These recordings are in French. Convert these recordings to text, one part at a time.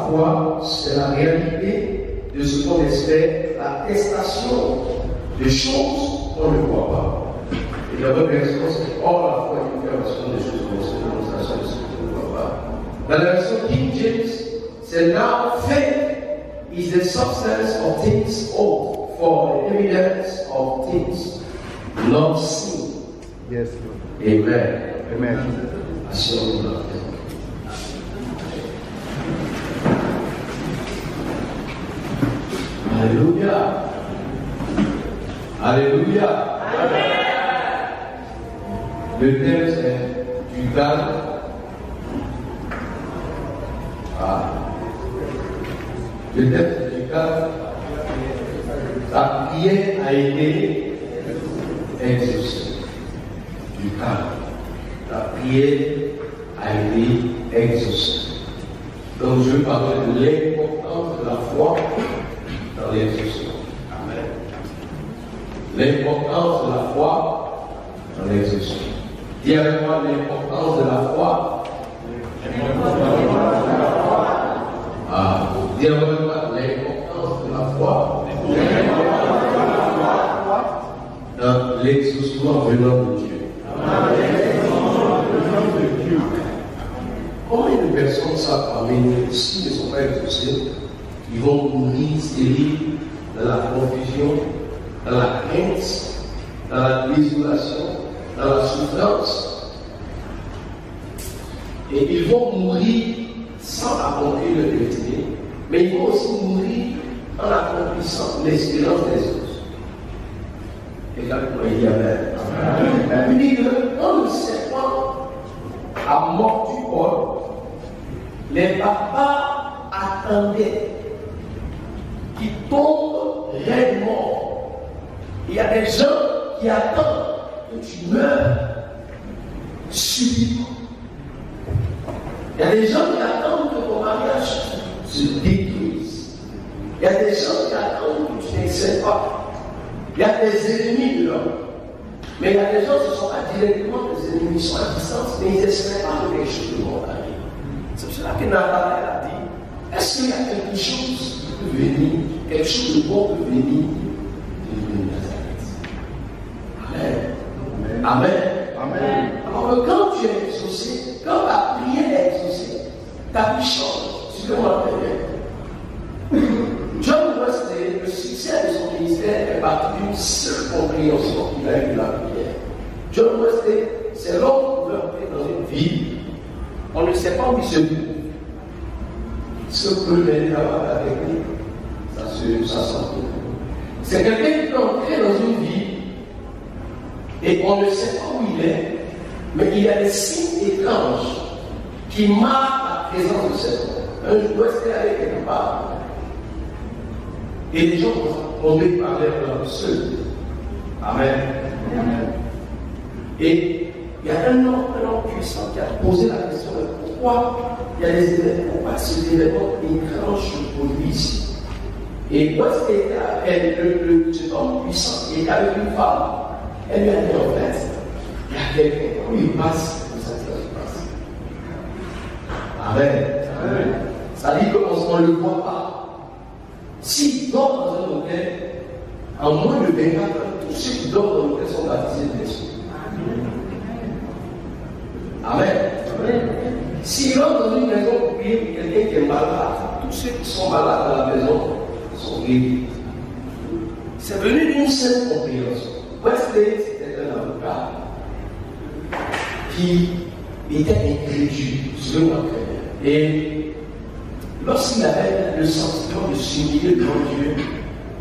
foi, c'est la réalité de ce qu'on espère, l'attestation de choses qu'on ne voit pas. Et la bonne version, c'est or la foi est une affirmation des choses qu'on sait, démonstration de ce qu'on ne voit pas. Dans la version King James, c'est now faith is the substance of things hoped for, the evidence of things not seen. Yes. Amen. Amen. Assure-nous. Alléluia. Alléluia. Amen. Le thème c'est du calme. Le thème c'est du calme. La prière a été exaucée. Du calme. La prière a été exaucée. Donc je vais parler de l'importance de la foi dans l'exaucement. Amen. L'importance de la foi dans l'exaucement. Dis avec moi l'importance de la foi. Dis avec moi l'importance de la foi dans l'exaucement venant de Dieu. Combien de personnes savent parmi nous, s'ils ne sont pas exaucés, ils vont mourir stériles dans la confusion, dans la crainte, dans la désolation, dans la souffrance. Et ils vont mourir sans accomplir leur destinée, mais ils vont aussi mourir en accomplissant l'espérance des autres. Et là, il y a même. Il dit que quand le serpent a mordu Paul, les papas attendaient qu'il tombe réellement. Il y a des gens qui attendent que tu meurs subitement. Il y a des gens qui attendent que ton mariage se détruise. Il y a des gens qui attendent que tu n'excelles pas. Il y a des ennemis de l'homme. Mais il y a des gens qui ne sont pas directement des ennemis, ils sont à distance, mais ils espèrent pas que quelque chose de bon arrive. C'est pour cela que Nathanaël a dit, est-ce qu'il y a quelque chose qui peut venir, quelque chose de bon peut venir de Nazareth? Amen. Amen. Amen. Alors quand tu es exaucé, quand ta prière est exaucée, ta vie change. Tu peux m'entendre. John Wesley, le succès de son ministère est parti d'une seule compréhension qu'il a eu de la prière. John Wesley, c'est l'homme qui veut entrer dans une ville. On ne sait pas où il se trouve. Ce que l'aider d'avoir la technique, ça s'entend. C'est quelqu'un qui peut entrer dans une ville et on ne sait pas où il est, mais il y a des signes étranges qui marquent la présence de cet homme. Un jour, Wesley allait quelque part. Et les gens vont tomber par leur seul. Amen. Amen. Et il y a un homme puissant qui a posé la question de pourquoi il y a des événements, pourquoi ces événements étranges se produisent. Et moi, c'était cet homme puissant qui était avec une femme. Elle lui a dit en fait, il y a quelqu'un, quand il passe, ça se passe. Amen. Amen. Ça dit qu'on ne le voit pas. S'il dort dans un hôtel, en moins de 24 heures, tous ceux qui dorment dans l'hôtel sont baptisés de l'esprit. Amen. Amen. S'il rentre dans une maison pour prier pour quelqu'un qui est malade, tous ceux qui sont malades dans la maison sont guéris. C'est venu d'une seule compréhension. Wesley, c'était un avocat qui était incrédule, selon la prière. Et lorsqu'il avait le sentiment de s'humilier devant Dieu,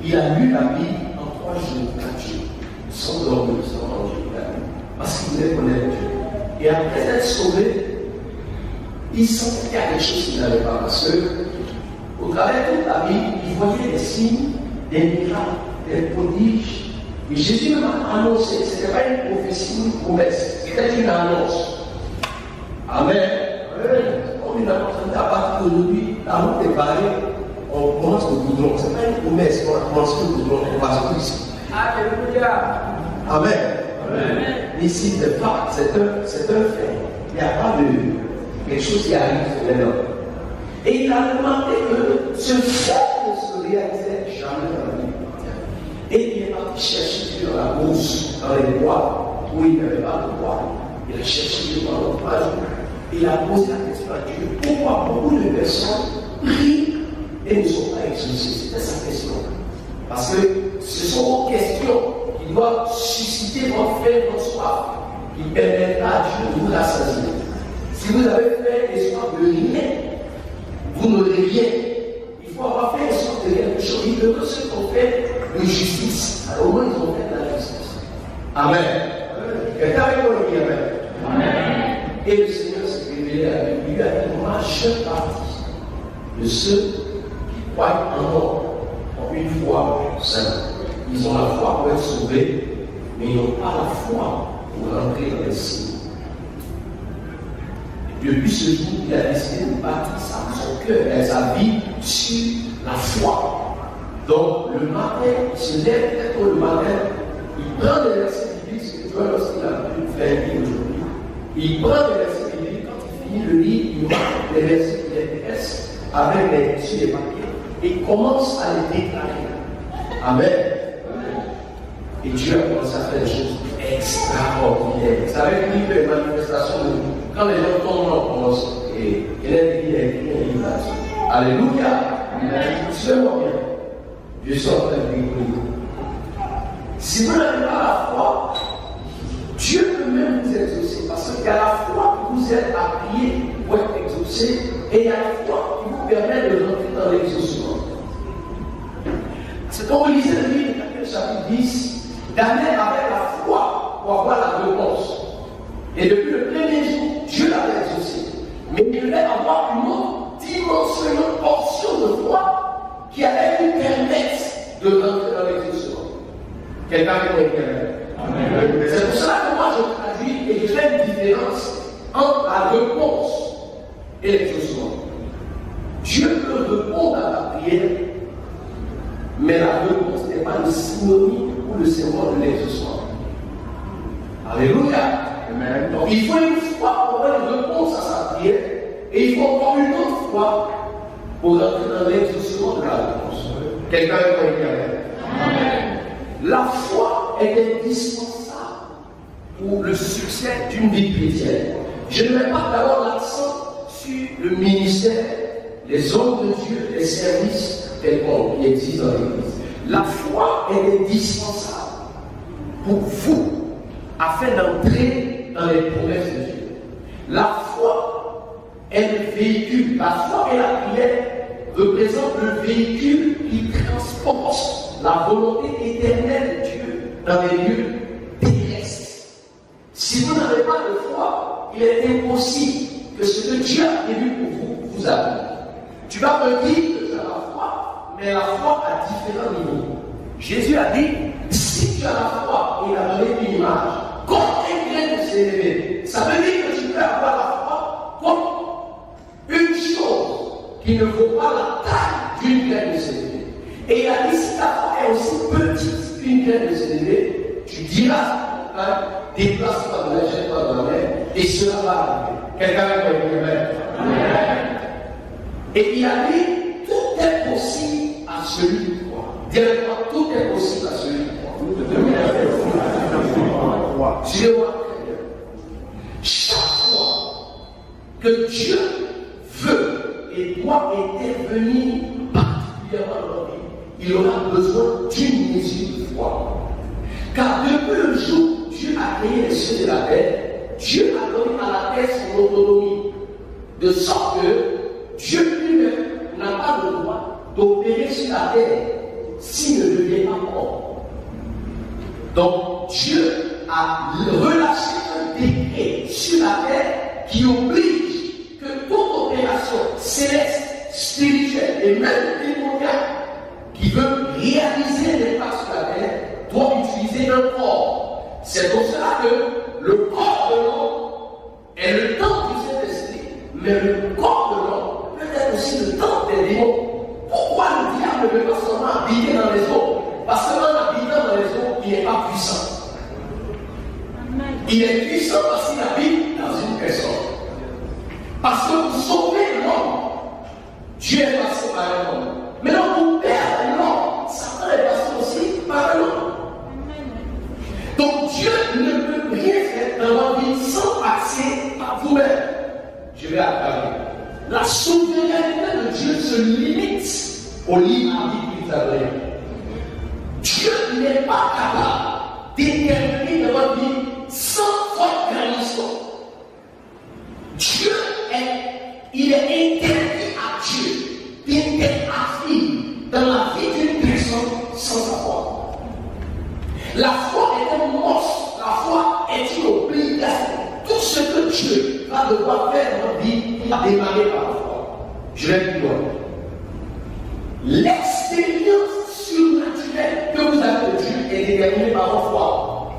il a lu la Bible en 3 jours, 4 jours, sans dormir, sans manger, parce qu'il voulait connaître Dieu. Et après être sauvé, il sentait qu'il y a quelque chose qui n'allait pas. Parce que, au travers de toute la Bible, il voyait des signes, des miracles, des prodiges. Et Jésus m'a annoncé, ce n'était pas une prophétie, une promesse, c'était une annonce. Amen. Comme une annonce, à partir d'aujourd'hui, la route est barrée, on commence le goudron. Ce n'est pas une promesse, on commence le goudron, on passe tout ici. Alléluia. Amen. Amen. Ici, c'est un fait. Il n'y a pas de quelque chose qui arrive sur les hommes. Et il a remarqué que ce fait ne se réalisait jamais dans la vie. Et il est parti chercher Dieu dans la brousse, dans les bois, où il n'y avait pas de bois. Il a cherché Dieu pendant 3 jours. Il a posé la question à Dieu, pourquoi beaucoup de personnes prient et ne sont pas exaucées? C'était sa question. Parce que ce sont vos questions qui doivent susciter votre faim, votre soif, qui permettra à Dieu de vous rassasier. Si vous avez fait et soif de rien, vous n'aurez rien. Il faut avoir fait et soif de quelque chose. Il veut que ceux qui ont fait de justice, alors au moins ils ont fait de la justice. Amen. Quelqu'un avec moi dit Amen. Amen. Et le Seigneur s'est révélé à lui. Il lui a dit, moi je fais partie de ceux qui croient en moi. Une foi simple. Ils ont la foi pour être sauvés, mais ils n'ont pas la foi pour rentrer dans les signes. Depuis ce jour, il a décidé de bâtir son cœur et sa vie sur la foi. Donc, le matin, il se lève très tôt le matin, il prend des versets bibliques, ce que tu vois lorsqu'il a pu faire un livre aujourd'hui. Il prend des versets bibliques, quand il finit le livre, il marque les versets qui l'intéressent avec sur les papiers. Et commence à les déclarer. Amen. Et Dieu a commencé à faire des choses extraordinaires. Vous savez, il y a des manifestations de quand les gens tombent, on commence. Et il a écrit un livre là-dessus. Alléluia. Suivez-moi bien. Je suis en train de découvrir. Si vous n'avez pas la foi, Dieu peut même vous exaucer. Parce qu'il y a la foi qui vous aide à prier pour être exaucé. Et il y a la foi qui vous permet de rentrer dans l'exaucement. C'est quand vous lisez le livre, chapitre 10, Daniel avait la foi pour avoir la réponse. Et depuis le premier jour, Dieu l'avait exaucé. Mais il devait avoir une autre dimension, une autre portion de foi qui allait lui permettre de rentrer dans l'exaucement. Quelqu'un qui est clair. C'est pour cela que moi je traduis et je fais une différence entre la réponse et l'exaucement. Dieu peut répondre à la prière, mais la réponse n'est pas le synonyme ou le symbole de l'exaucement. Alléluia. Amen. Donc il faut une foi pour avoir une réponse à sa prière, et il faut encore une autre foi pour rentrer dans l'exaucement de la réponse. Quelqu'un peut dire Amen. La foi est indispensable pour le succès d'une vie chrétienne. Je ne mets pas d'abord l'accent sur le ministère, les hommes de Dieu, les services quelconques qui existent dans l'Église. La foi est indispensable pour vous afin d'entrer dans les promesses de Dieu. La foi est le véhicule. La foi et la prière représentent le véhicule qui transporte la volonté éternelle de Dieu dans les lieux terrestres. Si vous n'avez pas de foi, il est impossible que ce que Dieu a prévu pour vous, vous arrive. Tu vas me dire que tu as la foi, mais la foi à différents niveaux. Jésus a dit, si tu as la foi, il a donné une image, comme un grain de sénévé. Ça veut dire que tu peux avoir la foi comme une chose qui ne vaut pas la taille d'une graine de sénévé. Et il a dit, si ta foi est aussi petite qu'une graine de sénévé, tu diras à ta montagne, déplace-toi de la jette-toi dans la mer, et cela va arriver. Quelqu'un va dire Amen. Et il a dit, tout est possible à celui qui croit. Dis-moi, tout est possible à celui qui croit. Suivez-moi très bien. Chaque fois que Dieu veut et doit intervenir particulièrement dans notre vie, il aura besoin d'une mesure de foi. Car depuis le jour où Dieu a créé les cieux et la terre, Dieu a donné à la terre son autonomie. De sorte que Dieu lui-même n'a pas le droit d'opérer sur la terre s'il ne devient pas mort. Donc Dieu a relâché un décret sur la terre qui oblige que toute opération céleste, spirituelle et même démoniaque qui veut réaliser les pas sur la terre doit utiliser un corps. C'est pour cela que le corps de l'homme est le temple du Saint-Esprit, mais le corps de l'homme peut être aussi le temple des démons. Pourquoi le diable ne veut pas seulement habiter dans les eaux? Parce qu'en habitant dans les eaux, il n'est pas puissant. Il est puissant parce qu'il habite dans une personne. Parce que pour sauver l'homme se limite au livre à vie qu'il vous a donné. Dieu n'est pas capable d'intervenir dans votre vie sans votre permission. Dieu il est interdit à Dieu d'interagir dans la vie d'une personne sans sa foi. La foi est un monstre, la foi est une obligation. Tout ce que Dieu va devoir faire dans notre vie, il va démarrer par la foi. Je vais plus loin. L'expérience surnaturelle que vous avez de Dieu est déterminée par votre foi.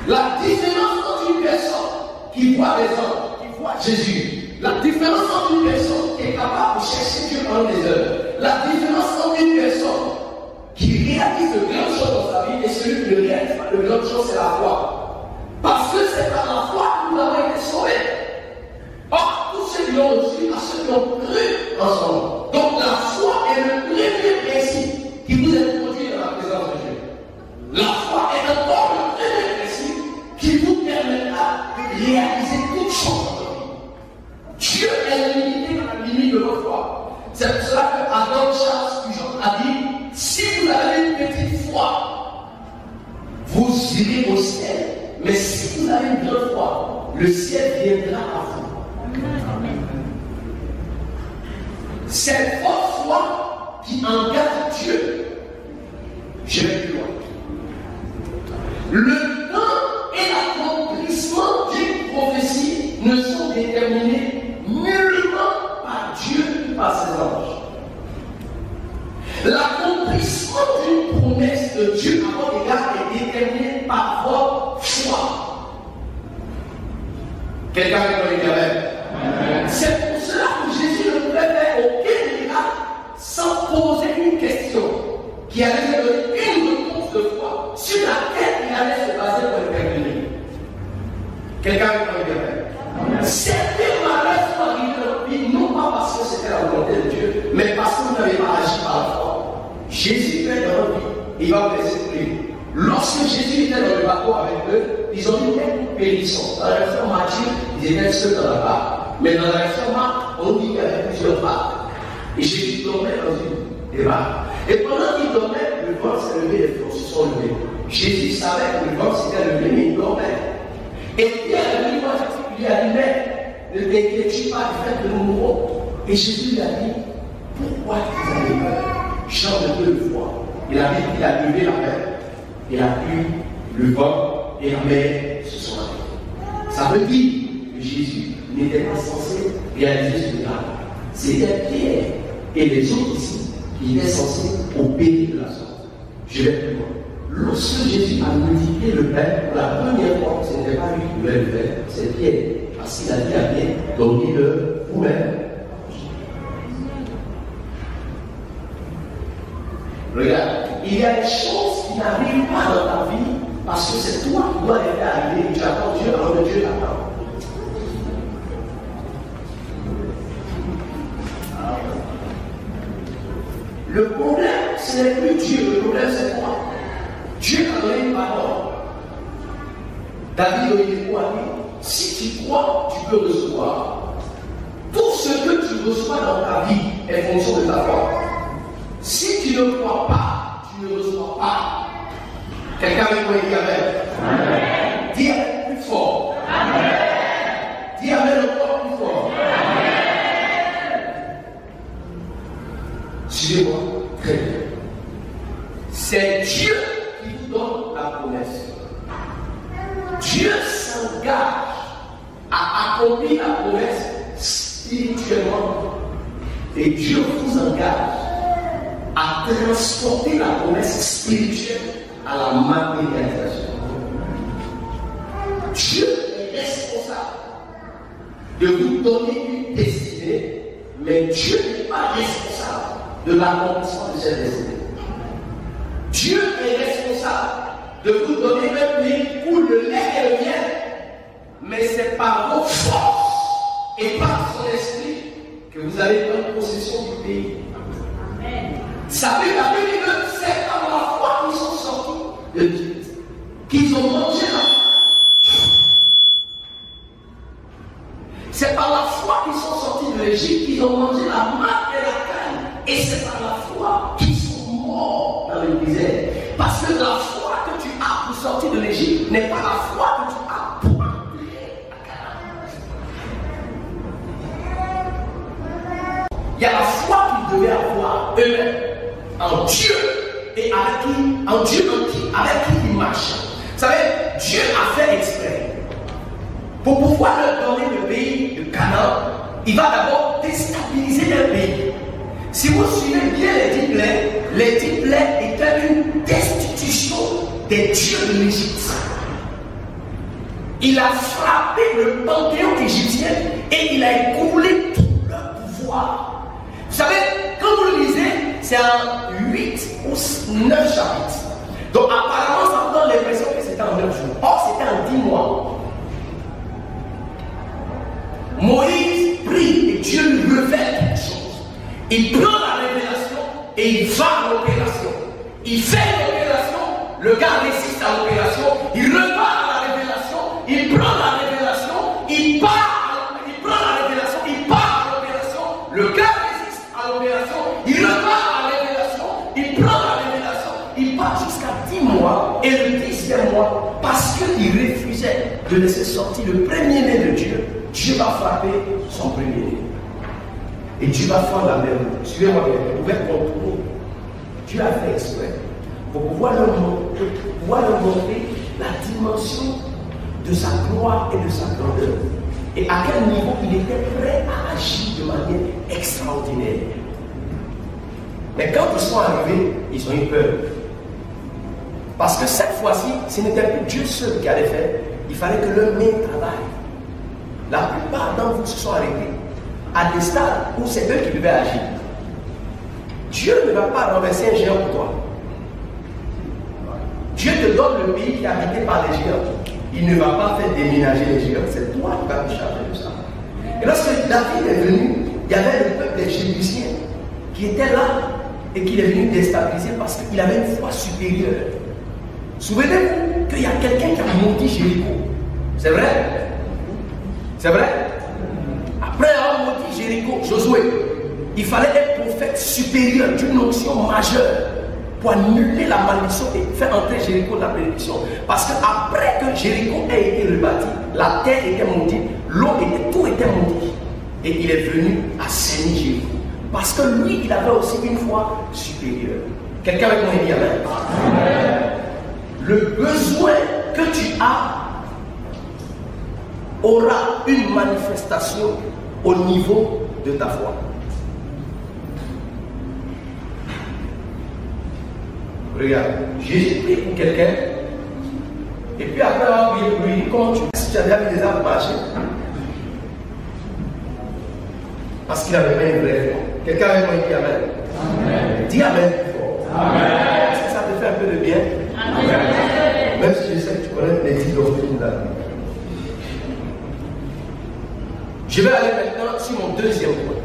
La différence entre une personne qui voit les hommes, qui voit Jésus, la différence entre une personne qui est capable de chercher Dieu pendant des heures, la différence entre une personne qui réalise de grandes choses dans sa vie et celui qui ne réalise pas de grandes choses, c'est la foi. Parce que c'est par la foi que nous avons été sauvés. Or, tous ceux qui l'ont reçu, à ceux qui ont cru en son nom. Donc la foi est le premier principe qui vous introduit dans la présence de Dieu. La foi est encore le premier principe qui vous permettra de réaliser toutes choses dans votre vie. Dieu est limité dans la limite de votre foi. C'est pour cela que Adam Charles Spurgeon a dit, si vous avez une petite foi, vous irez au ciel. Mais si vous avez une grande foi, le ciel viendra à vous. C'est votre foi qui engage Dieu. Je vais plus loin. Le temps et l'accomplissement d'une prophétie ne sont déterminés nullement par Dieu ou par ses anges. L'accomplissement d'une promesse de Dieu à votre égard est déterminé par votre foi. Quelqu'un peut dire Amen. C'est pour cela que Jésus ne pouvait faire aucun miracle sans poser une question qui allait lui donner une réponse de foi sur laquelle il allait se baser pour intervenir. Quelqu'un peut dire Amen. Certains malheurs sont arrivés dans notre vie, non pas parce que c'était la volonté de Dieu, mais parce que vous n'avez pas agi par la foi. Jésus est dans notre vie, il va vous laisser couler. Lorsque Jésus était dans le bateau avec eux, ils ont dit une périsson. Dans la version Matthieu, ils étaient seuls dans la barque. Mais dans la version Marc, on dit qu'il y avait plusieurs barques. Et Jésus dormait dans une des barques. Et pendant qu'il dormait, le vent s'est levé, les flots se sont levés. Jésus savait que le vent s'était levé, mais il dormait. Et Pierre lui a dit, mais ne t'inquiète pas du fait que nous mourrons. Et Jésus lui a dit, pourquoi vous avez peur? Change de peu de foi. Il a dit qu'il a levé la mer. Il a pu le vent et la mer se sont arrêtés. Ça veut dire que Jésus n'était pas censé réaliser ce miracle. C'était Pierre et les autres ici qui étaient censés obéir de la sorte. Je vais plus loin. Lorsque Jésus a multiplié le pain pour la première fois, ce n'était pas lui qui devait le faire, c'est Pierre. Parce qu'il a dit à Pierre, donnez-le vous-même. Regarde, il y a des choses qui n'arrivent pas dans ta vie parce que c'est toi qui dois les faire arriver. Tu attends Dieu alors que Dieu t'attend. Le problème, ce n'est plus Dieu, le problème c'est quoi? Dieu t'a donné une parole. David a dit, si tu crois, tu peux recevoir. Tout ce que tu reçois dans ta vie est fonction de ta foi. Si tu ne crois pas, tu ne reçois pas. Quelqu'un avec moi dit Amen. Dis Amen plus fort. Amen. Dis Amen encore plus fort. Amen. Suivez-moi très bien. C'est Dieu qui vous donne la promesse. Dieu s'engage à accomplir la promesse spirituellement. Et Dieu vous engage à transporter la promesse spirituelle à la matérialisation. Dieu est responsable de vous donner une destinée, mais Dieu n'est pas responsable de l'accomplissement de cette destinée. Dieu est responsable de vous donner un pays où le lait et le miel, mais c'est par vos forces et par son esprit que vous allez prendre possession du pays. Ça veut dire que c'est par la foi qu'ils sont sortis de Dieu, qu'ils ont mangé la foi. C'est par la foi qu'ils sont sortis de l'Égypte, qu'ils ont mangé la manne et la terre. misère. Parce que la foi que tu as pour sortir de l'Égypte n'est pas la foi que tu as pour entrer à Canaan. Il y a la foi qu'ils devaient avoir eux-mêmes en Dieu et avec qui ils marchent. Vous savez, Dieu a fait exprès. Pour pouvoir leur donner le pays de Canaan, il va d'abord déstabiliser leur pays. Si vous suivez bien les 10 plaies étaient une destitution des dieux de l'Égypte. Il a frappé le panthéon égyptien et il a écoulé tout leur pouvoir. Vous savez, quand vous le lisez, c'est en 8 ou 9 chapitres. Donc apparemment, ça me donne l'impression que c'était en 9 jours. Or, c'était en 10 mois. Moïse prie et Dieu lui révèle quelque chose. Il prend la révélation et il va à l'opération. Il fait l'opération, le gars résiste à l'opération, il repart à la révélation, il prend la révélation, il part, il prend la révélation, il part à l'opération, le gars résiste à l'opération, il repart à la révélation, il prend la révélation, il part jusqu'à 10 mois et le 10e mois, parce qu'il refusait de laisser sortir le premier-né de Dieu. Dieu va frapper son premier-né. Et Dieu va faire la même. Suivez-moi bien, vous pouvez contrôler. Dieu a fait exprès pour pouvoir leur montrer la dimension de sa gloire et de sa grandeur. Et à quel niveau il était prêt à agir de manière extraordinaire. Mais quand ils sont arrivés, ils ont eu peur. Parce que cette fois-ci, ce n'était plus Dieu seul qui allait faire. Il fallait que leur main travaille. La plupart d'entre vous se sont arrêtés à des stades où c'est eux qui devaient agir. Dieu ne va pas renverser un géant pour toi. Dieu te donne le pays qui est habité par les géants. Il ne va pas faire déménager les géants, c'est toi qui vas te charger de ça. Et lorsque David est venu, il y avait le peuple des Jébusiens qui était là et qu'il est venu déstabiliser parce qu'il avait une foi supérieure. Souvenez-vous qu'il y a quelqu'un qui a maudit Jéricho. C'est vrai? C'est vrai? Après avoir maudit Jéricho, Josué, il fallait un prophète supérieur d'une onction majeure pour annuler la malédiction et faire entrer Jéricho dans la bénédiction. Parce qu'après que Jéricho ait été rebâti, la terre était maudite, tout était maudit. Et il est venu assainir Jéricho. Parce que lui, il avait aussi une foi supérieure. Quelqu'un avec moi dit amen. Amen. Le besoin que tu as aura une manifestation au niveau de ta foi. Regarde, Jésus prie pour quelqu'un, et puis après avoir prié pour lui, comment tu fais si tu as déjà vu des arbres marcher? Parce qu'il avait pas une vraie foi. Quelqu'un avec moi dit amen. Amen. Dis amen plus fort. Amen. Est-ce que ça te fait un peu de bien? Amen. Même si je sais que tu connais les 10 doctrines de la Bible. Je vais aller maintenant sur mon deuxième point.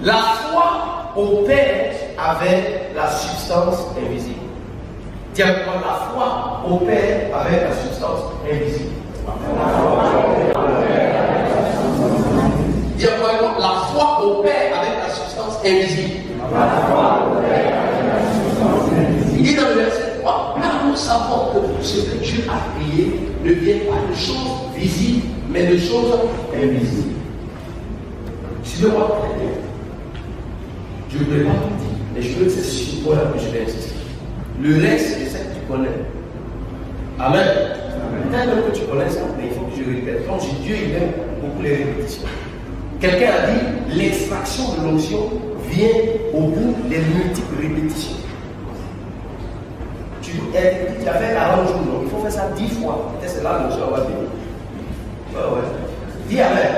La foi opère avec la substance invisible. Tiens, la foi opère avec la substance invisible. Dis vraiment, la foi opère avec la substance invisible. Il dit dans le verset 3, car nous savons que ce que Dieu a créé ne vient pas de choses visibles, mais de choses invisibles. Suivez-moi très bien. Je ne vais pas tout dire, mais je veux que c'est sur toi que je vais insister. Le reste, je sais que tu connais. Amen. Peut-être que tu connais ça, mais il faut que je répète. Comme je dis, Dieu, il aime beaucoup les répétitions. Quelqu'un a dit, l'extraction de l'onction vient au bout des multiples répétitions. Tu as fait 40 jours, donc il faut faire ça 10 fois. Peut-être c'est là que l'onction va venir. Ouais. Dis amen.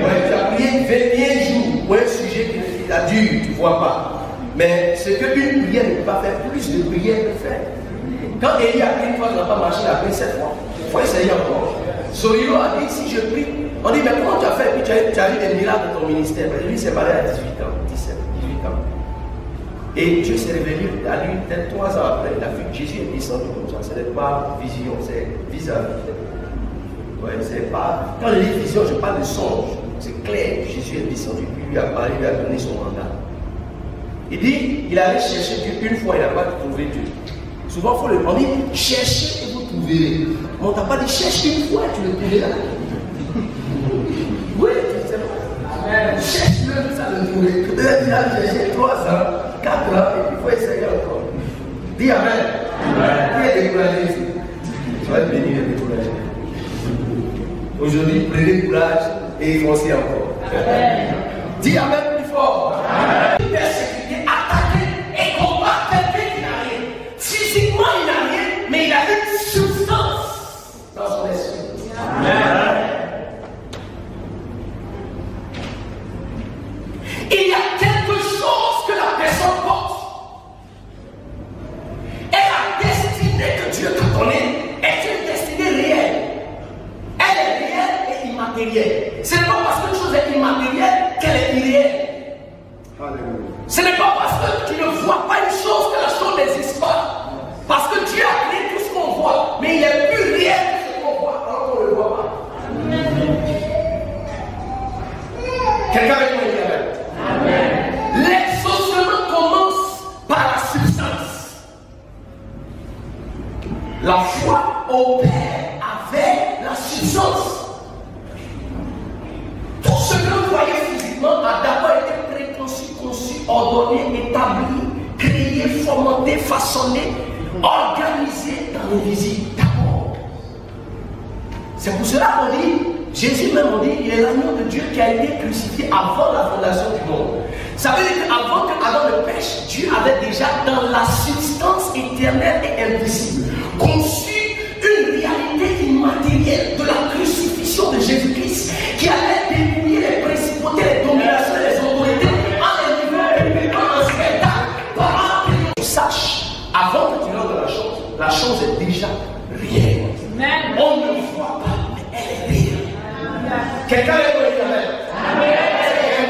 Ouais, tu as prié 21 jours pour un sujet qui t'a dur, tu ne vois pas. Mais ce qu'une prière ne peut pas faire, plus de prières peut faire. Quand Élie a pris une fois, il n'a pas marché, il a pris 7 fois. Il faut essayer encore. Solilo a dit, si je prie, on dit, mais comment tu as fait? Et puis tu as eu des miracles dans ton ministère. Mais lui, il s'est marié à 18 ans, 17, 18 ans. Et Dieu s'est révélé à lui, peut-être 3 ans après, il a vu que Jésus est descendu comme ça. Ce n'est pas vision, c'est vis-à-vis. Ouais, c'est pas. Quand je dis vision, je parle de songe. C'est clair, Jésus est descendu, puis lui a parlé, lui a donné son mandat. Il dit, il allait chercher Dieu une fois, il n'a pas trouvé Dieu. Souvent, on dit, cherchez et vous trouverez. Mais on t'a pas dit, cherche une fois et tu le trouveras. Oui, c'est vrai. Cherche-le, ça le trouver. Peut-être qu'il a cherché 3 ans, 4 ans, et il faut essayer encore. Dis Amen. Qui est découragé ici? Tu vas être béni et découragé. Aujourd'hui, prenez courage et foncez encore. Amen. Dis Amen plus fort. Amen. Persécuter, attaquer et combattre quelqu'un qui n'a rien. Physiquement, il n'a rien, mais il a une substance dans son esprit. Amen. Il y a quelque chose que la personne porte. Et la destinée que Dieu t'a donnée est une destinée réelle. Elle est réelle et immatérielle. Ce n'est pas parce qu'une chose est immatérielle qu'elle est irréelle. Ce n'est pas parce que tu ne vois pas une chose que la chose n'existe pas. Parce que Dieu a créé tout ce qu'on voit, mais il est plus réel que ce qu'on voit alors qu'on ne le voit pas. Quelqu'un avec moi dit Amen. L'exaucement commence par la substance. La foi opère avec la substance. Tout ce que vous voyez physiquement a d'abord été préconçu, conçu, ordonné, établi, créé, fomenté, façonné, organisé dans l'invisible d'abord. C'est pour cela qu'on dit, Jésus même on dit, il est l'agneau de Dieu qui a été crucifié avant la fondation du monde. Ça veut dire qu'avant qu'Adam ne pêche, Dieu avait déjà dans la substance éternelle et invisible conçu une réalité immatérielle de la crucifixion de Jésus-Christ qui allait dépouiller les principautés, les dominations, les autorités en un niveau en un spectacle. Pendant que tu saches, avant que tu rentres dans la chose est déjà réelle. On ne voit pas, mais elle est réelle. Quelqu'un est pour dire Amen. Amen.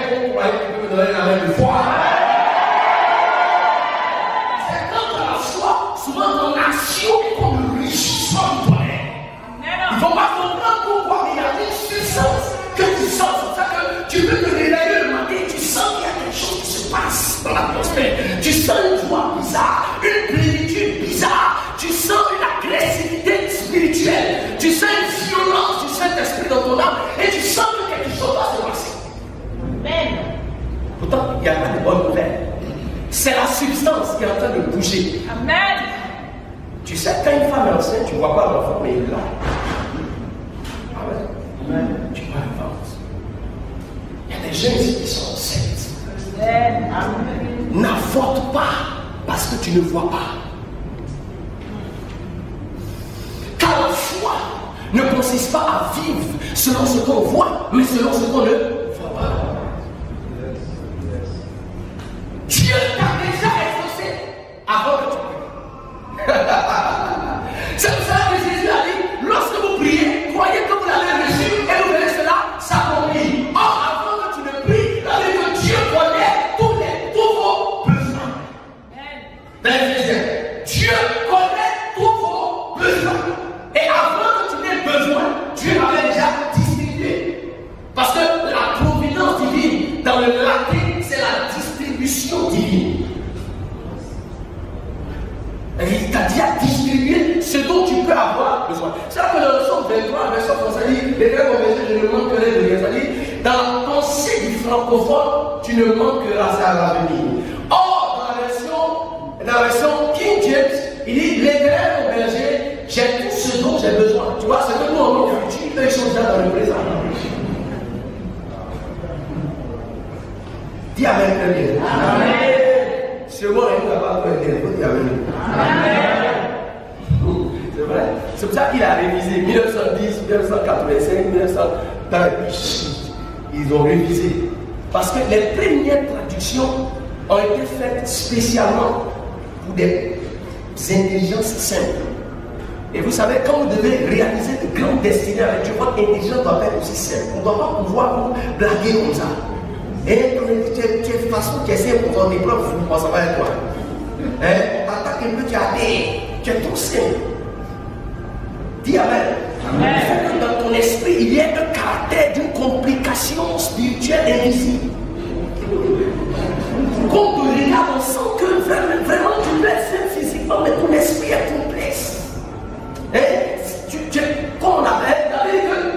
Tu peux me donner la main de foi. C'est quand la foi, souvent ton action est comme le régissement de toi-même. Il ne faut pas comprendre pourquoi, mais il y a une substance que tu sens. C'est ça que tu veux te réveiller le matin, tu sens qu'il y a quelque chose qui se passe dans l'atmosphère. Tu sens une joie bizarre, une plénitude bizarre, tu sens une agressivité spirituelle, tu sens une violence du Saint-Esprit dans ton âme et tu sens que quelque chose va se passer. Amen. Pourtant, il n'y a pas de bonne nouvelle. C'est la substance qui est en train de bouger. Amen. Tu sais, quand une femme est enceinte, tu ne vois pas l'enfant, mais il est là. Amen. Tu vois l'enfant. Il y a des gens ici qui sont enceintes. Amen. N'avorte pas parce que tu ne vois pas. Car la foi ne consiste pas à vivre selon ce qu'on voit, mais selon ce qu'on ne voit pas. Dieu t'a déjà exaucé avant que tu pries. C'est pour ça que Jésus a dit, lorsque vous priez, croyez que vous l'avez reçu et vous verrez cela s'accomplir. Or, avant que tu ne pries, la vie que Dieu connaît tous vos besoins. Dieu connaît tous vos besoins. Et avant que tu n'aies besoin, Dieu avait déjà distribué. Parce que la providence divine, dans le latin, c'est la distribution divine. Il t'a déjà distribué ce dont tu peux avoir besoin. C'est là que dans le psaume 23, verset 11, ça dit, les frères convertis, je ne manquerai de rien. Ça dit, dans la pensée du francophone, tu ne manqueras ça à l'avenir. Or, dans la version King James, il dit, les frères convertis, j'ai tout ce dont j'ai besoin. Tu vois, c'est que nous, en tant qu'utilité, eux, ils sont déjà dans le présent. Dis Amen, très bien. Amen. Sûrement, il n'a pas de téléphone, dis Amen. C'est vrai. C'est pour ça qu'il a révisé 1910, 1985, 1900. Ils ont révisé. Parce que les premières traductions ont été faites spécialement pour des intelligences simples. Et vous savez, quand vous devez réaliser de grandes destinées avec Dieu, votre intelligence doit être aussi simple. On ne doit pas pouvoir vous blaguer comme ça. Et tu es façon, tu essaies pour ton épreuve, vous ne ça va être toi. On t'attaque un peu, tu as dit, tu es trop simple. Dis Amen. Amen. Il faut que dans ton esprit, il y ait un caractère d'une complication spirituelle invisible. qu'on te regarde, on sent que vraiment tu peux être sain physiquement, mais ton esprit est complexe. Et comme on appelle,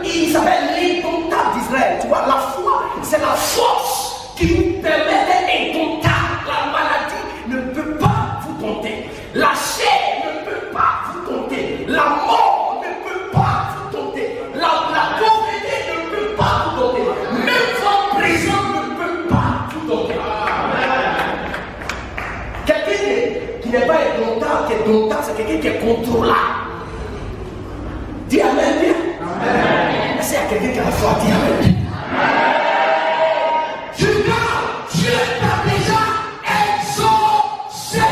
il s'appelle l'indomptable d'Israël. Tu vois, la foi, c'est la force qui nous permet d'être indomptable. La maladie ne peut pas vous dompter. La chair ne peut pas vous dompter. La mort ne peut pas vous dompter. La pauvreté ne peut pas vous dompter. Même votre présent ne peut pas vous dompter. Quelqu'un qui n'est pas indomptable, qui est domptable, c'est quelqu'un qui est contrôlable. Dis amen, bien. Amen. Est-ce qu'il y a quelqu'un qui a la foi? Dis amen. Dieu t'a déjà exaucé.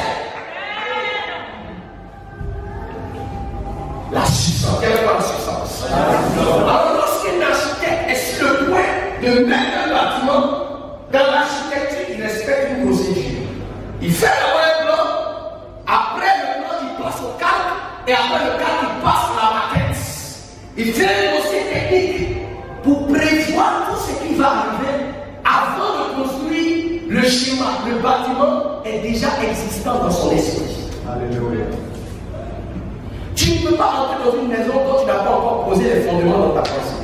La substance, quelle est la substance? Alors lorsqu'un architecte est sur le point de mettre un bâtiment, dans l'architecture, il respecte une procédure. Il fait d'abord un plan, après le plan, il passe au calque, et après le calque, il passe à la maquette. Il fait un dossier technique pour prévoir tout ce qui va arriver avant de construire le schéma. Le bâtiment est déjà existant dans son esprit. Alléluia. Tu ne peux pas entrer dans une maison dont tu n'as pas encore posé les fondements dans ta pensée.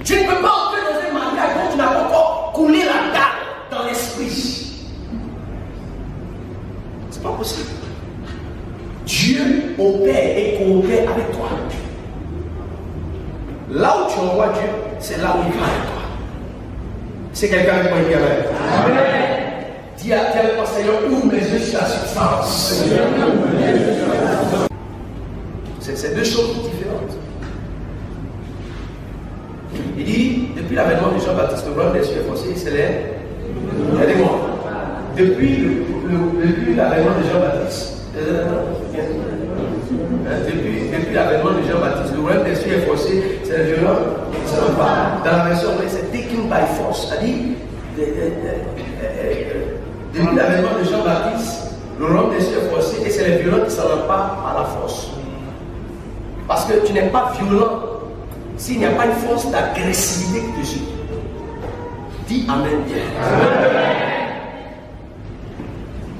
Tu ne peux pas entrer dans un mariage dont tu n'as pas encore coulé la dalle dans l'esprit. C'est pas possible. Dieu opère et coopère avec toi. Là où tu envoies Dieu, c'est là où il va avec toi. C'est quelqu'un avec moi qui est avec toi. Dis à toi, Seigneur, ouvre mes yeux sur la substance. C'est deux choses différentes. Il dit, depuis l'avènement de Jean-Baptiste, le royaume des cieux est forcé, c'est les. Regardez-moi. Depuis l'avènement de Jean-Baptiste, depuis l'avènement de Jean-Baptiste, le royaume des cieux est forcé, c'est le violent. Dans la version anglaise, c'est taken by force. C'est-à-dire, depuis l'avènement de Jean-Baptiste, le royaume des cieux est forcé et c'est les violents qui s'en emparent par la force. Parce que tu n'es pas violent s'il n'y a pas une force d'agressivité qui te suit. Dis amen bien.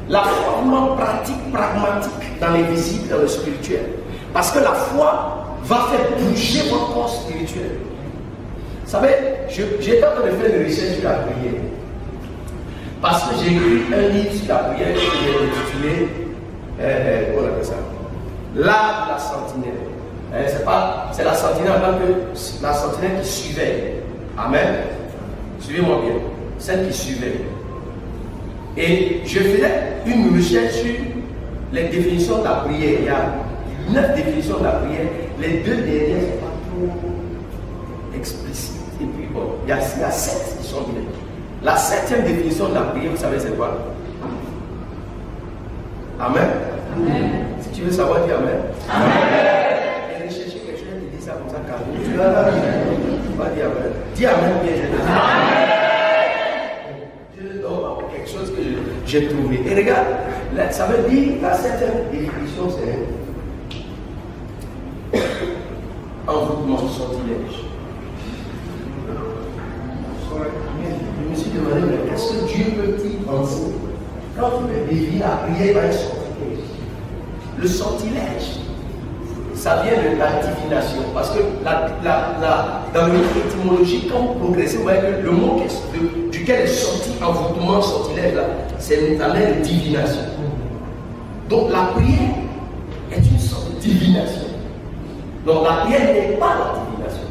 La foi vraiment pratique, pragmatique dans les visibles, dans le spirituel. Parce que la foi va faire bouger votre corps spirituel. Vous savez, j'ai en train de faire une recherche sur la prière. Parce que j'ai écrit un livre sur la prière qui est intitulé comment on appelle ça? L'art de la sentinelle. C'est la sentinelle en tant que la sentinelle qui surveille. Amen. Suivez-moi bien. Celle qui surveille. Et je faisais une recherche sur les définitions de la prière. Il y a 9 définitions de la prière. Les 2 dernières ne sont pas trop explicites. Et puis bon, il y a 7 qui sont bien. La 7e définition de la prière, vous savez c'est quoi? Amen. Amen. Si tu veux savoir, dis amen. Amen. Et rechercher quelque chose qui dit ça comme ça, calme. Tu vas dire amen. Dis amen bien. Amen. Quelque chose que j'ai trouvé. Et regarde, ça veut dire, la 7e définition, c'est envoûtement, sortilège. Je me suis demandé, mais qu'est-ce que Dieu peut-il penser quand il me dévie la prière par un sortilège? Le sortilège, ça vient de la divination. Parce que dans l'étymologie, quand vous progressez, vous voyez que le mot duquel est sorti envoûtement, sortilège, c'est la même divination. Donc la prière est une sorte de divination. Donc la prière n'est pas la divination,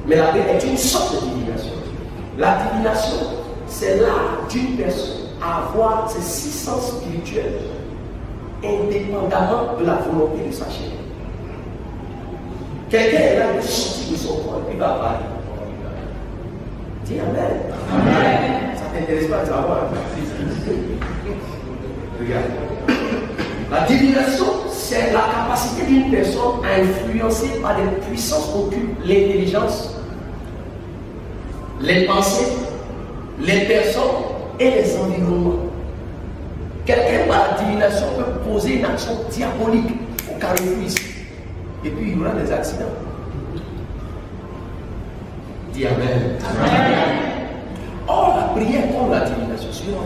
mais la prière est une sorte de divination. La divination, c'est l'art d'une personne à avoir ses 6 sens spirituels indépendamment de la volonté de sa chair. Quelqu'un est là, il est sorti de son corps, il va parler. Dis amen. Amen. Ça ne t'intéresse pas de savoir. Regarde. La divination, c'est la capacité d'une personne à influencer par des puissances occultes l'intelligence, les pensées, les personnes et les environnements. Quelqu'un par la divination peut poser une action diabolique au carrefour ici. Et puis il y aura des accidents. Dis amen. Amen. Or, la prière comme la divination, suivez-moi.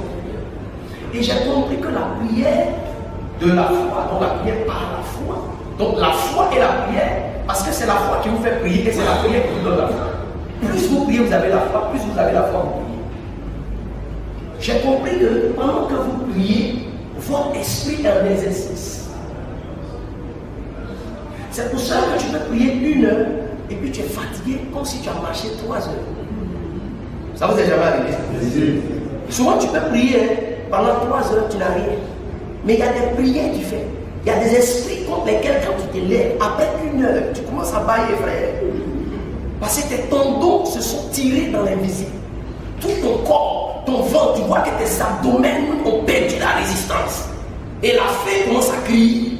Et j'ai compris que la prière de la foi, donc la prière par la foi. Donc la foi et la prière, parce que c'est la foi qui vous fait prier et c'est la prière qui vous donne la foi. Plus vous priez, vous avez la foi, plus vous avez la foi, vous priez. J'ai compris que pendant que vous priez, votre esprit est un exercice. C'est pour ça que tu peux prier 1 heure et puis tu es fatigué comme si tu as marché 3 heures. Ça vous est jamais arrivé? Souvent tu peux prier pendant 3 heures, tu n'as rien. Mais il y a des prières que tu fais. Il y a des esprits contre lesquels quand tu te lèves, après 1 heure, tu commences à bailler, frère. Parce que tes tendons se sont tirés dans l'invisible. Tout ton corps, ton ventre, tu vois que tes abdomens ont perdu la résistance. Et la faim commence à crier.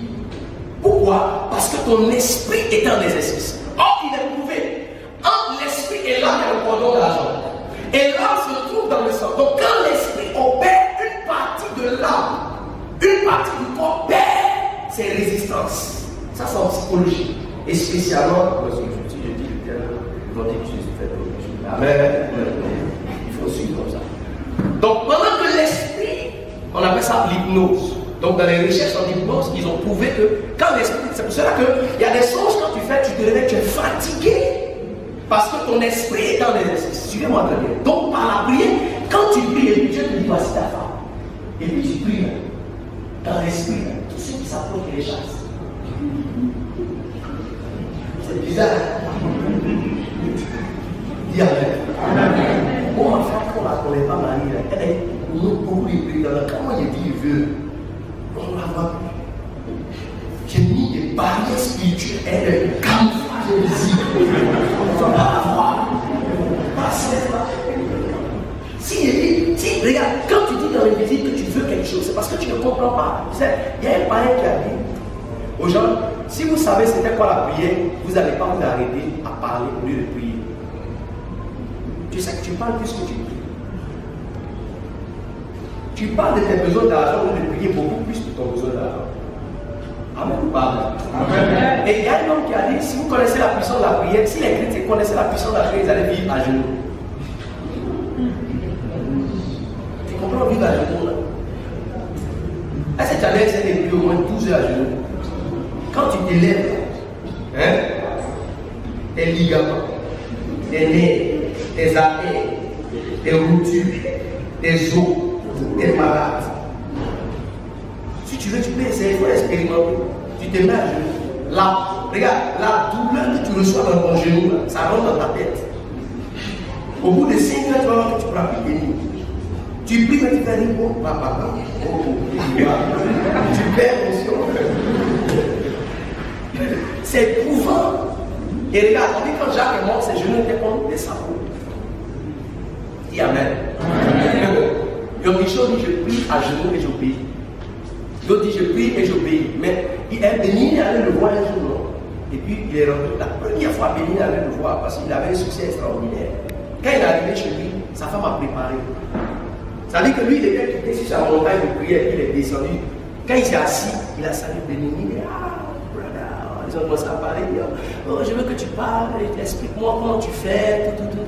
Pourquoi? Parce que ton esprit est un exercice. Or, il est prouvé. Entre l'esprit et l'âme, il y a le cordon d'argent. Et l'âme se trouve dans le sang. Donc, quand l'esprit opère, une partie de l'âme, une partie du corps perd ses résistances. Ça, c'est en psychologie. Et spécialement, parce que si je dis le terme, ils vont dire que je suis fait pour le Amen. Il faut suivre comme ça. Donc, pendant que l'esprit, on appelle ça l'hypnose. Donc, dans les recherches en hypnose, ils ont prouvé que quand l'esprit, c'est pour cela qu'il y a des choses, quand tu fais, tu te réveilles, tu es fatigué. Parce que ton esprit est en exercice. Suivez-moi très bien. Donc, par la prière, quand tu pries, et puis Dieu te dit, voici ta femme. Et puis tu pries, dans l'esprit, tous ceux qui s'approchent, tu les chasses. C'est bizarre. Dis Amen. Bon, ma femme, on ne la connaît pas, Marie. Elle est beaucoup de prières. Comment il dit, il veut? On la voit plus. J'ai mis des barrières spirituelles. Elle est camouflage invisible. On ne va pas la voir. Si, regarde, quand tu dis dans l'invisible que tu veux quelque chose, c'est parce que tu ne comprends pas. Il y a un parrain qui a dit aux gens, si vous savez c'était quoi la prière, vous n'allez pas vous arrêter à parler au lieu de prier. Tu sais que tu parles plus que tu pries. Tu parles de tes besoins d'argent au lieu de prier beaucoup plus que ton besoin d'argent. Amen ou pas? Amen. Et il y a un homme qui a dit, si vous connaissez la puissance de la prière, si les chrétiens connaissaient la puissance de la prière, ils allaient vivre à genoux. Tu comprends, vivre à genoux là? Est-ce que tu avais essayé de prier au moins 12 heures à genoux? Quand tu te lèves, hein, tes ligaments, tes nerfs, tes artères, tes routures, tes os, tes malades. Si tu veux, tu peux essayer, il faut expérimenter. Tu te mets à genoux. Là, regarde, la douleur que tu reçois dans ton genou, là, ça rentre dans ta tête. Au bout de 5 heures, tu vas voir que tu pourras plus bénir. Tu pries, mais tu fais dire, oh, papa, tu perds conscience. C'est éprouvant. Et regarde, on dit quand Jacques est mort, ses genoux étaient comme des sabots. Dis Amen. Yogisho dit, je prie à genoux et j'obéis. L'autre dit, je prie et j'obéis. Mais Bénin allait le voir un jour, non? Et puis il est rentré. La première fois, Bénin allait le voir parce qu'il avait un succès extraordinaire. Quand il est arrivé chez lui, sa femme a préparé. Ça veut dire que lui, il était quitté sur sa montagne de prière, il est descendu. Quand il s'est assis, il a salué Bénin. Il dit, ils ont commencé à parler. Oh, je veux que tu parles, explique-moi comment tu fais, tout.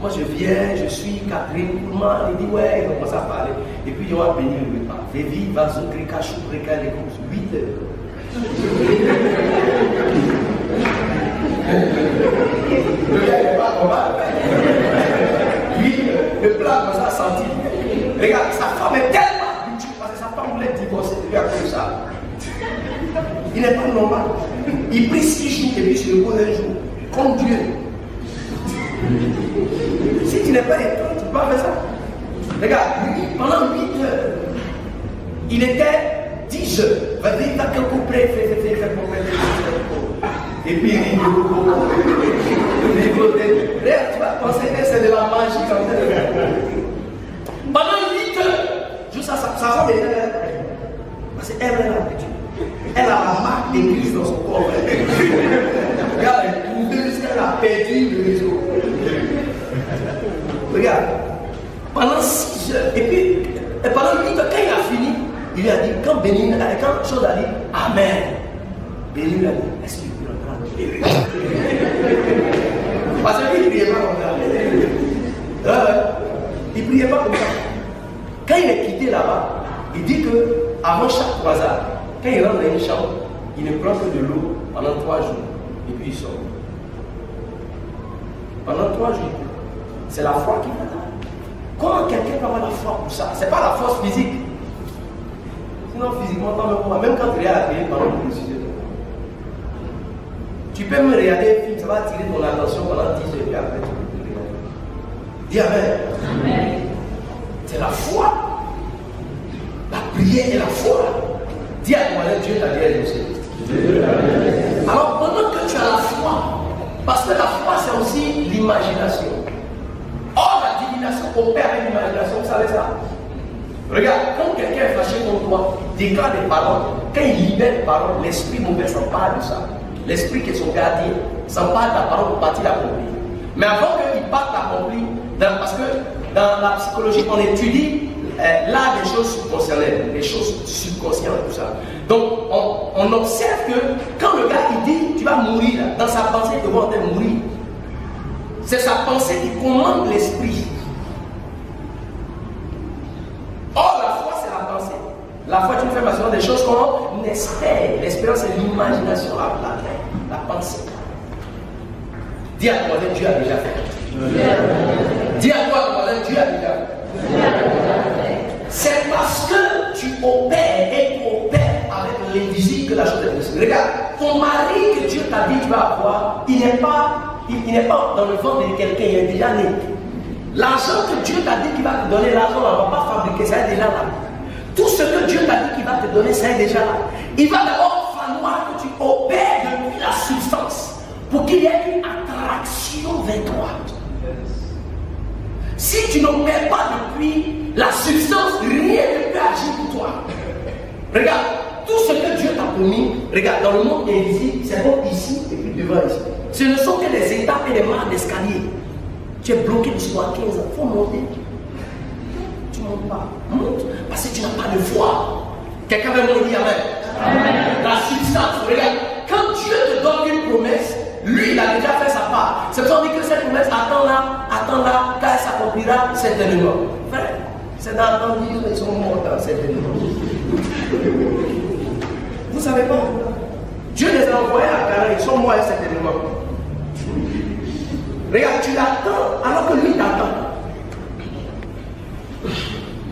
Moi je viens, je suis Catherine Koulman. Il dit, ouais, ils ont commencé à parler. Et puis ils ont béni le repas. Vévi, vaso, krika, chou, krika, les courses, 8 heures. Le gars n'est pas normal. Lui, le plat commence à sentir. Regarde, sa femme est tellement habituée parce que sa femme voulait divorcer de lui à cause de ça. Il n'est pas normal. Il prie 6 jours et puis se repose un jour. Comme Dieu. Si tu n'es pas étonné, tu ne peux pas faire ça. Regarde, lui, pendant 8 heures, il était 10 heures. Il va quelque près, et puis il dit, tu vas penser que c'est de la magie comme ça. Pendant 8 heures, juste ça femme est là. Parce qu'elle est là. Elle a la marque d'église dans son corps. Regarde, elle a perdu le réseau. Regarde, pendant 6 heures, et puis pendant 8 heures, quand il a fini, il lui a dit, quand Bénin, quand chose a dit, Amen. Bénin lui a dit, est-ce qu'il peut entendre? Parce qu'il ne priait pas comme ça. Il ne priait pas comme ça. Quand il est quitté là-bas, il dit que avant chaque croisade, quand il rentre dans une chambre, il ne prend que de l'eau pendant 3 jours et puis il sort. Pendant 3 jours, c'est la foi qui va là. Comment quelqu'un peut avoir la foi pour ça? C'est pas la force physique. Sinon, physiquement, même quand tu regardes la télé pendant que tu es tu peux me regarder un film, ça va attirer ton attention pendant 10 heures et après tu peux te regarder. Dis Amen. Amen. C'est la foi. La prière est la foi. Dis à toi, Dieu t'a dit aussi. Alors, pendant que tu as la foi, parce que la foi c'est aussi l'imagination. Or, la divination opère avec l'imagination, vous savez ça? Regarde, quand quelqu'un est fâché contre toi, il déclare des paroles. Quand il libère des paroles, l'esprit mauvais s'empare de ça. L'esprit qui est son gardien s'empare de la parole pour partir l'accomplir. Mais avant qu'il parte l'accomplir, parce que dans la psychologie, on étudie l'art des choses subconscientes, les choses subconscientes, tout ça. Donc, on observe que quand le gars il dit tu vas mourir, là, dans sa pensée, il te voit en train de mourir. C'est sa pensée qui commande l'esprit. Or, la foi, c'est la pensée. La foi, tu ne fais pas seulement des choses qu'on espère. L'espérance, c'est l'imagination, la pensée. Dis à toi, Dieu a déjà fait. Dis à toi, Dieu a déjà fait. C'est parce que tu opères et coopères avec l'invisible que la chose est possible. Regarde, ton mari que Dieu t'a dit tu vas avoir, il n'est pas dans le ventre de quelqu'un, il est déjà né. L'argent que Dieu t'a dit qu'il va te donner, l'argent, on ne va pas fabriquer, ça est déjà là. Tout ce que Dieu t'a dit qu'il va te donner, ça est déjà là. Il va d'abord falloir que tu opères depuis la substance pour qu'il y ait une attraction vers toi. Si tu n'opères pas depuis la substance, rien ne peut agir pour toi. Regarde, tout ce que Dieu t'a promis, regarde, dans le monde invisible, c'est bon ici et puis devant ici. Ce ne sont que des étapes et des marches d'escalier. Tu es bloqué dessus à 15 ans, il faut monter. Tu ne montes pas, monte, parce que tu n'as pas de foi. Quelqu'un veut me dire Amen. Amen. La substance, regarde, quand Dieu te donne une promesse, lui il a déjà fait sa part. C'est pour ça qu'on dit que cette promesse, attends-la, quand elle s'accomplira certainement. Frère, c'est dans le livre, ils sont morts certainement. Vous savez pas? Dieu les a envoyés à Canaan, ils sont morts certainement. Regarde, tu l'attends alors que lui t'attend.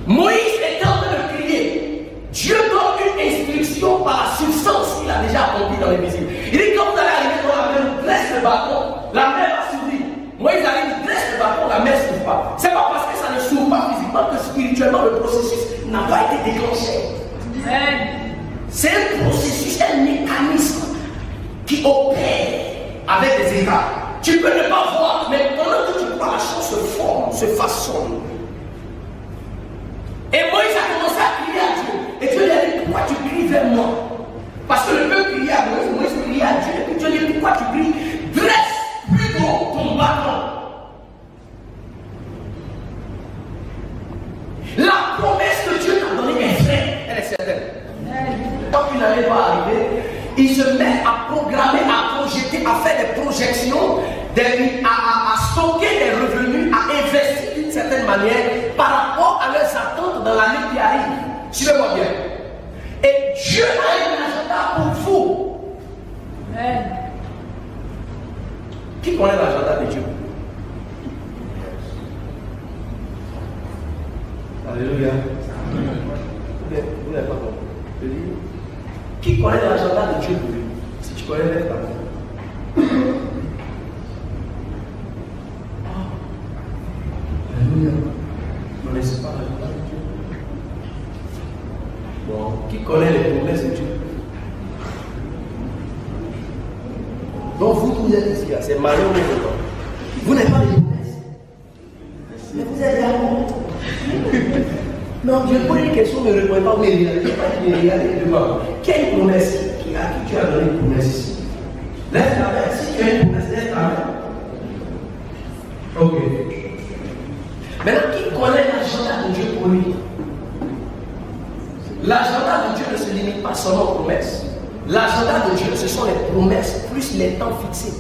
Moïse est en train de crier. Dieu donne une instruction par la substance qu'il a déjà accomplie dans les visibles. Il dit quand vous allez arriver dans la mer, dresse le bâton, la mer va s'ouvrir. Moïse arrive, dresse le bâton, la mer ne s'ouvre pas. C'est pas parce que ça ne s'ouvre pas physiquement que spirituellement le processus n'a pas été déclenché. C'est un processus, un mécanisme qui opère avec des étapes. Tu peux ne pas voir, mais pendant que tu vois, la chose se forme, se façonne. Et Moïse a commencé à crier à Dieu. Et Dieu lui a dit, pourquoi tu cries vers moi? Parce que le peuple criait à Moïse, Moïse criait à Dieu. Et puis Dieu lui a dit, pourquoi tu cries? Dresse plutôt ton bâton. La promesse que Dieu t'a donnée est vraie, elle est certaine. Quand il n'allait pas arriver, il se met à programmer, à projeter, à faire des projections, à stocker des revenus, à investir d'une certaine manière par rapport à leurs attentes dans l'année qui arrive. Suivez-moi bien. Et Dieu a un agenda pour vous. Amen. Qui connaît l'agenda de Dieu? Alléluia. Vous n'avez pas compris. Qui connaît l'agenda de Dieu pour lui? Si tu connais, lève ta main. Alléluia. Ne laissez pas l'agenda de Dieu. Bon, qui connaît les promesses de Dieu? Donc vous êtes ici, c'est malheureux. Vous n'avez pas les promesses. Mais vous êtes là. Non, Dieu pose une question, ne répondez pas, mais regardez devant. Quelle promesse? À qui tu as donné une promesse ici? Laisse la main. Si tu as une promesse, laisse la main. Ok. Maintenant, qui connaît l'agenda de Dieu pour lui? L'agenda de Dieu ne se limite pas seulement aux promesses. L'agenda de Dieu, ce sont les promesses plus les temps fixés.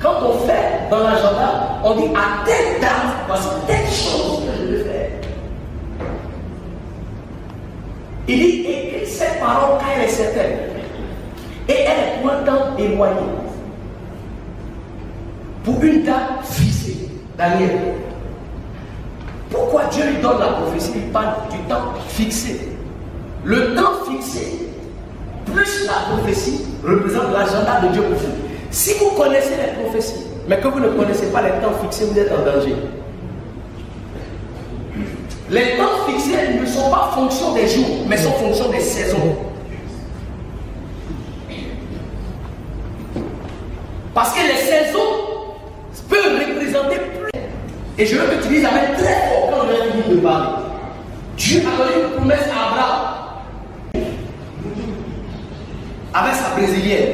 Quand on fait dans l'agenda, on dit à telle date, voici telle chose que je vais faire. Il dit, écris cette parole car elle est certaine. Et elle est pour un temps éloigné. Pour une date fixée. Daniel. Pourquoi Dieu lui donne la prophétie? Il parle du temps fixé. Le temps fixé, plus la prophétie, représente l'agenda de Dieu pour vous. Si vous connaissez les prophéties, mais que vous ne connaissez pas les temps fixés, vous êtes en danger. Les temps fixés ne sont pas fonction des jours, mais sont fonction des saisons. Parce que les saisons peuvent représenter plus. Et je veux que tu dises avec très fort quand je vais finir de parler. Dieu a donné une promesse à Abraham. Avec sa brésilienne.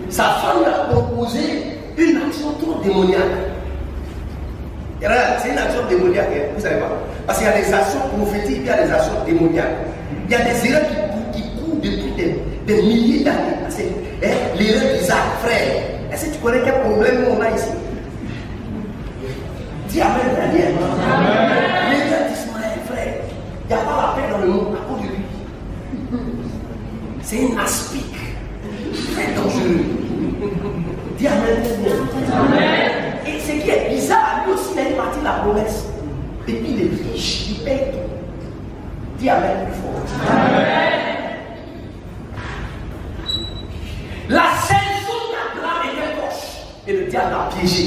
Sa femme lui a proposé une action trop démoniaque. C'est une action démoniaque, vous ne savez pas. Parce qu'il y a des actions prophétiques, il y a des actions démoniaques. Il y a des erreurs qui courent depuis des milliers d'années. L'erreur d'Isaac, frère. Est-ce que tu connais quel problème on a ici? Dis Amen, Daniel. L'erreur d'Ismaël, frère. Il n'y a pas la paix dans le monde à cause de lui. C'est une aspic. Très dangereux. Dis Amen, Daniel. Et ce qui est bizarre, lui aussi, il a une partie de la promesse. Et puis il est riche, il paye tout. Dis Amen plus fort. Amen. La saison d'Abraham était proche. Et le diable l'a piégé.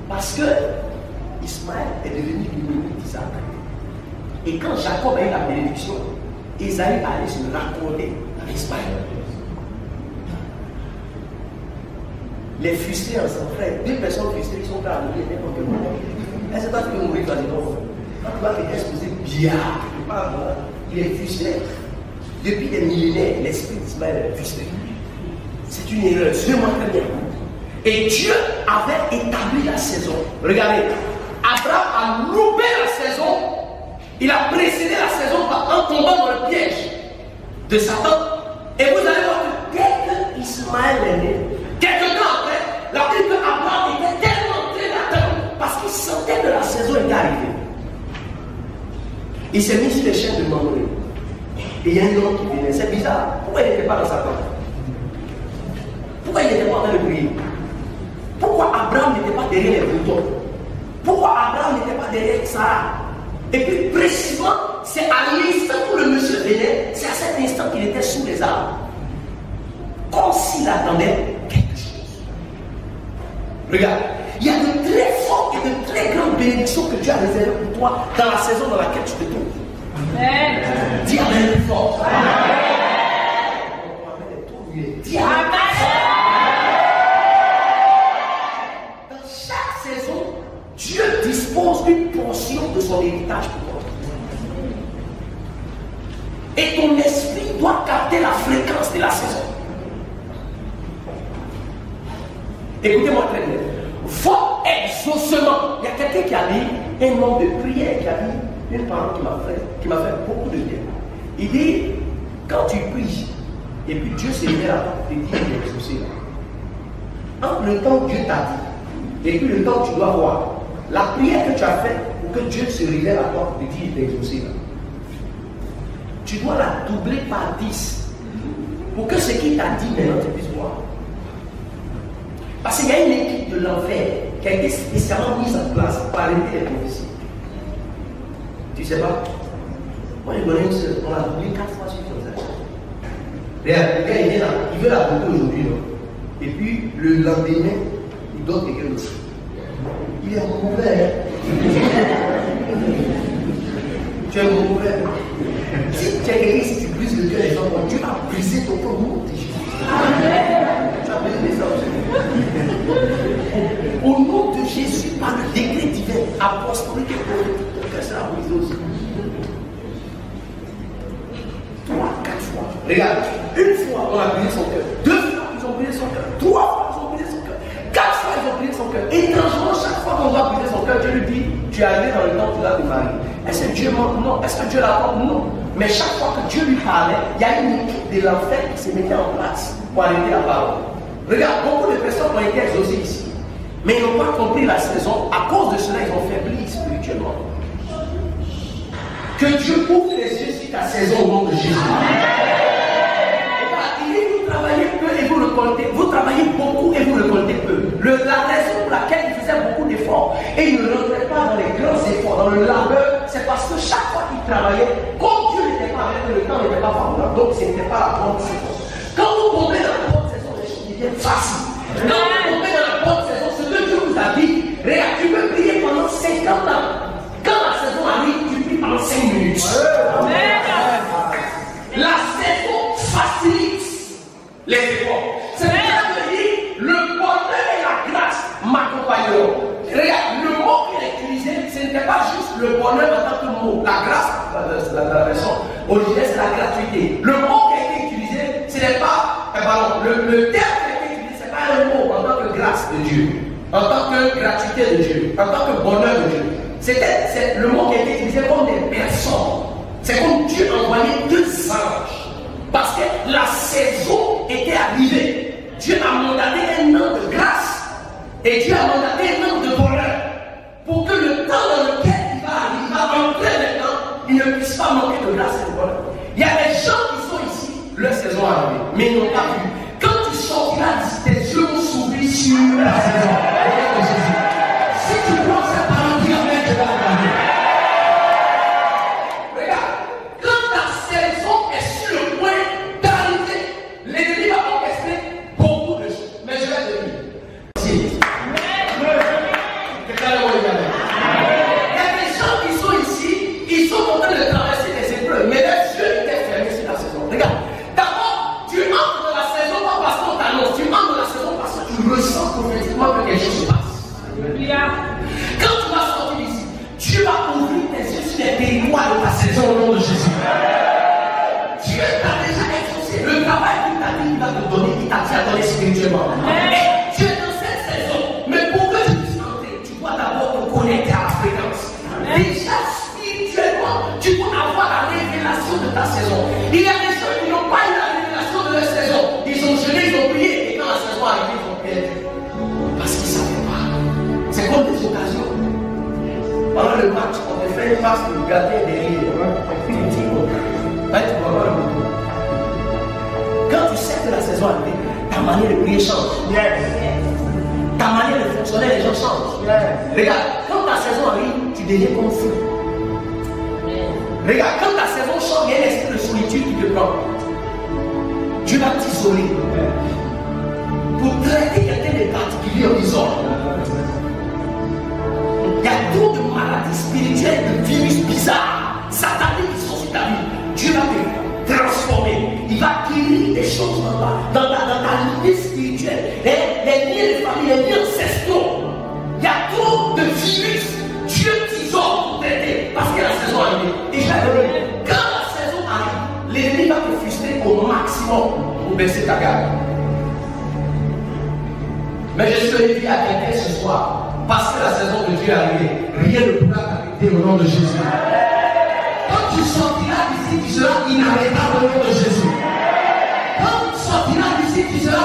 Parce que Ismaël est devenu l'ennemi d'Isaac. Et quand Jacob a eu la bénédiction, Isaïe allait se raccorder à Ismaël. Les frustrés ensemble, frère, deux personnes frustrées qui sont prêtes à mourir n'importe quel moment. Est-ce que toi tu peux mourir quand tu vas te exposer bien, il est frustré. Depuis des millénaires, l'esprit d'Ismaël est frustré. C'est une erreur, suis-moi très bien. Et Dieu avait établi la saison. Regardez, Abraham a loupé la saison. Il a précédé la saison en tombant dans le piège de Satan. Et vous allez voir que dès que Ismaël est né, quelques temps après, la Bible d'Abraham était tellement très d'attente parce qu'il sentait que la saison était arrivée. Il s'est mis sur les chaînes de Mamré. Et il y a un homme qui venait. C'est bizarre. Pourquoi il n'était pas dans sa tente? Pourquoi il n'était pas en train de prier? Pourquoi Abraham n'était pas derrière les boutons? Pourquoi Abraham n'était pas derrière Sarah? Et puis précisément, c'est à l'instant où le monsieur venait, c'est à cet instant qu'il était sous les arbres. Comme s'il attendait quelque chose. Regarde, il y a de très fortes et de très grandes bénédictions que Dieu a réservées pour toi dans la saison dans laquelle tu te trouves. Amen. Dis Amen plus fort. Amen. Dis Amen. Dans chaque saison, Dieu dispose d'une portion de son héritage pour toi. Et ton esprit doit capter la fréquence de la saison. Écoutez-moi très bien. Votre exaucement. Il y a quelqu'un qui a dit, un homme de prière qui a dit, une parole qui m'a fait beaucoup de bien. Il dit, quand tu pries, et puis Dieu se révèle à toi, tu dis, il est exaucé. Entre le temps que Dieu t'a dit, et puis le temps que tu dois voir, la prière que tu as faite pour que Dieu se révèle à toi, tu dis, il est exaucé. Tu dois la doubler par 10 pour que ce qu'il t'a dit maintenant tu puisses voir. Parce qu'il y a une équipe de l'enfer qui a été spécialement mise en place pour arrêter les prophéties. Tu sais pas? Moi je connais une seule, on l'a doublé 4 fois sur le transaction. Regarde, le gars il est là, il veut la doubler aujourd'hui, non? Et puis le lendemain, il donne quelqu'un d'autre. Il est mauvais. Tu es mauvais. Si tu es guéri, si tu brises le cœur des gens, tu vas briser ton corps. Tu vas briser les hommes. Au nom de Jésus, par le décret divin, apostolique et prophétique, ton cœur sera brisé aussi. 3, 4 fois. Regarde, une fois on a brisé son cœur, 2 fois ils ont brisé son cœur, 3 fois ils ont brisé son cœur, 4 fois ils ont brisé son cœur. Étrangement, chaque fois qu'on va briser son cœur, Dieu lui dit, tu es arrivé dans le temps où tu l'as démarré. Est-ce que Dieu ment? Non. Est-ce que Dieu l'attend? Non. Mais chaque fois que Dieu lui parlait, il y a une équipe de l'enfer qui se mettait en place pour arrêter la parole. Regarde, beaucoup de personnes ont été exaucées ici, mais ils n'ont pas compris la saison. À cause de cela, ils ont faibli spirituellement. Que Dieu ouvre les yeux sur ta saison au nom de Jésus. Vous travaillez peu et vous récoltez. Vous travaillez beaucoup et vous récoltez peu. La raison pour laquelle il faisait beaucoup d'efforts et il ne rentrait pas dans les grands efforts, dans le labeur, c'est parce que chaque fois qu'il travaillait, comme Dieu n'était pas avec eux, le temps n'était pas favorable. Donc ce n'était pas la bonne saison. Quand vous tombez dans la bonne saison, les choses deviennent faciles. Quand vous tombez dans la bonne saison, ce que Dieu vous a dit, regarde, tu peux prier pendant 50 ans. Quand la saison arrive, tu pries pendant 5 minutes. La saison facilite les efforts. C'est pour ça que dit, le bonheur et la grâce m'accompagneront. Regarde, le mot qu'il a utilisé, ce n'était pas juste le bonheur en tant que mot. La grâce, la version originelle, c'est la gratuité. Le mot qui a été utilisé, ce n'est pas, le terme qui a été utilisé, ce n'est pas un mot en tant que grâce de Dieu, en tant que gratuité de Dieu, en tant que bonheur de Dieu. C'est le mot qui a été utilisé comme des personnes. C'est comme Dieu envoyait 2 anges. Parce que la saison était arrivée. Dieu a mandaté un an de grâce. Et Dieu a mandaté un an de bonheur. Pour que le temps dans lequel il va entrer maintenant, il ne puisse pas manquer de grâce et de bonheur. Il y a des gens qui sont ici, leur saison est arrivée, mais ils n'ont pas vu. Quand tu sortiras d'ici, tes yeux vont s'ouvrir sur la saison. Si tu prends ça par un dire, tu vas regarder. Regarde, quand ta saison est sur le point d'arriver, l'ennemi va orchestrer beaucoup de choses. Mais je vais te dire. Il y a des gens qui sont ici, ils sont en train de traverser des épreuves, mais les yeux étaient fermés sur la saison. Regarde, d'abord, tu entres dans la saison pas parce qu'on t'annonce, tu entres dans la saison parce que tu ressens prophétiquement que quelque chose se passe. Quand tu vas sortir d'ici, Dieu va ouvrir tes yeux sur les territoires de ta saison au nom de Jésus. Dieu t'a déjà exaucé. Le travail qu'il t'a dit, il va te donner, il t'a donné spirituellement. Et Dieu est dans cette saison, mais pour que tu puisses entrer, tu dois d'abord te connecter à la fréquence. Déjà spirituellement, tu dois avoir la révélation de ta saison. Il y a des gens qui n'ont pas eu la révélation de leur saison. Ils ont jeûné, ils ont prié, et quand la saison arrive, ils ont perdu. Parce qu'ils ne savaient pas. C'est comme des occasions. Pendant le match, on te fait une passe pour garder derrière. Quand tu sais que la saison arrive, ta manière de prier change. Ta manière de fonctionner, les gens changent. Regarde, quand ta saison arrive, tu deviens comme fou. Regarde, quand ta saison change, il y a un esprit de solitude qui te prend. Tu vas t'isoler. Pour traiter quelqu'un de particulier en disant, il y a trop de maladies spirituelles, de virus bizarres, sataniques qui sont sur ta vie. Dieu va te transformer. Il va guérir des choses dans ta lignée spirituelle. Les liens de famille, les liens ancestraux. Il y a trop de virus. Dieu t'isole pour t'aider parce que la saison arrive. Et quand la saison arrive, l'ennemi va te frustrer au maximum pour baisser ta garde. Mais je suis venu à quelqu'un ce soir. Parce que la saison de Dieu est arrivée, rien ne pourra t'arrêter au nom de Jésus. Quand tu sortiras d'ici, tu seras inarrêtable au nom de Jésus. Quand tu sortiras d'ici, tu seras